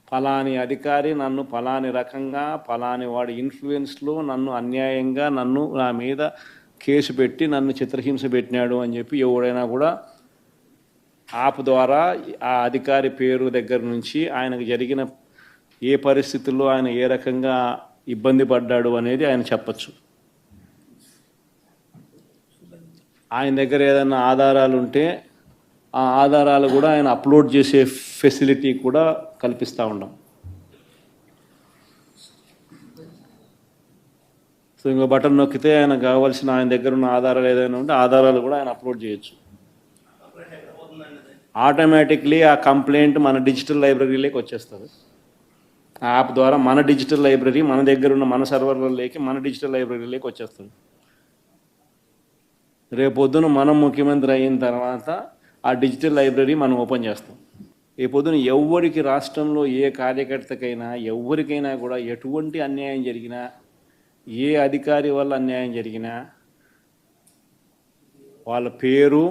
ఫలాని అధికారి నన్ను ఫలాని రకంగా ఫలాని వాడి ఇన్ఫ్లుయెన్స్లో నన్ను అన్యాయంగా నా మీద కేసు పెట్టి నన్ను చిత్రహింస పెట్టినాడు అని చెప్పి ఎవడైనా కూడా యాప్ ద్వారా ఆ అధికారి పేరు దగ్గర నుంచి ఆయనకు జరిగిన ఏ పరిస్థితుల్లో ఆయన ఏ రకంగా ఇబ్బంది పడ్డాడు అనేది ఆయన చెప్పచ్చు. ఆయన దగ్గర ఏదైనా ఆధారాలు ఉంటే ఆ ఆధారాలు కూడా ఆయన అప్లోడ్ చేసే ఫెసిలిటీ కూడా కల్పిస్తూ ఉన్నాం. సో ఇంకో బటన్ నొక్కితే ఆయన కావాల్సిన ఆయన దగ్గర ఉన్న ఆధారాలు ఏదైనా ఉంటే ఆధారాలు కూడా ఆయన అప్లోడ్ చేయొచ్చు. ఆటోమేటిక్లీ ఆ కంప్లైంట్ మన డిజిటల్ లైబ్రరీలోకి వచ్చేస్తుంది. ఆ యాప్ ద్వారా మన డిజిటల్ లైబ్రరీ మన దగ్గర ఉన్న మన సర్వర్లలోకి మన డిజిటల్ లైబ్రరీలోకి వచ్చేస్తుంది. రేపొద్దున మనం ముఖ్యమంత్రి అయిన తర్వాత ఆ డిజిటల్ లైబ్రరీ మనం ఓపెన్ చేస్తాం. రేపొద్దున ఎవరికి రాష్ట్రంలో ఏ కార్యకర్తకైనా ఎవరికైనా కూడా ఎటువంటి అన్యాయం జరిగినా ఏ అధికారి వల్ల అన్యాయం జరిగినా వాళ్ళ పేరు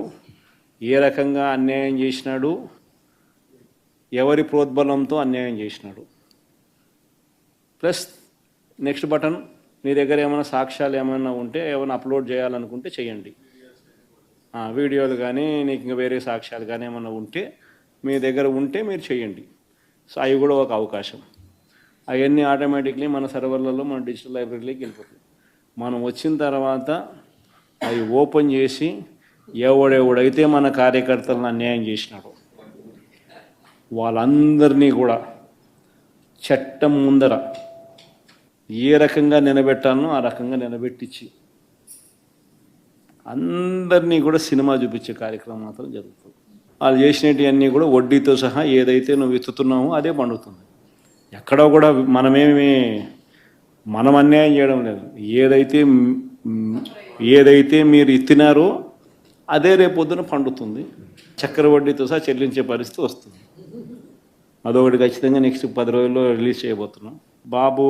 ఏ రకంగా అన్యాయం చేసినాడు ఎవరి ప్రోద్బలంతో అన్యాయం చేసినాడు ప్లస్ నెక్స్ట్ బటన్ మీ దగ్గర ఏమైనా సాక్ష్యాలు ఏమైనా ఉంటే ఏమైనా అప్లోడ్ చేయాలనుకుంటే చేయండి. వీడియోలు కానీ నీకు ఇంకా వేరే సాక్ష్యాలు కానీ ఏమైనా ఉంటే మీ దగ్గర ఉంటే మీరు చేయండి. సో అవి కూడా ఒక అవకాశం. అవన్నీ ఆటోమేటిక్లీ మన సర్వర్లలో మన డిజిటల్ లైబ్రరీలోకి వెళ్ళిపోతుంది. మనం వచ్చిన తర్వాత అవి ఓపెన్ చేసి ఎవడెవడైతే మన కార్యకర్తలను అన్యాయం చేసినాడో వాళ్ళందరినీ కూడా చట్టం ముందర ఏ రకంగా నిలబెట్టాలనో ఆ రకంగా నిలబెట్టించి అందరినీ కూడా సినిమా చూపించే కార్యక్రమం మాత్రం జరుగుతుంది. వాళ్ళు చేసినవన్నీ కూడా వడ్డీతో సహా ఏదైతే నువ్వు ఎత్తుతున్నావో అదే పండుతుంది. ఎక్కడో కూడా మనం అన్యాయం చేయడం లేదు. ఏదైతే మీరు ఎత్తినారో అదే రేపొద్దున పండుతుంది. చక్కెర వడ్డీతో సహా చెల్లించే పరిస్థితి వస్తుంది. అదొకటి ఖచ్చితంగా నెక్స్ట్ 10 రోజుల్లో రిలీజ్ చేయబోతున్నాం. బాబు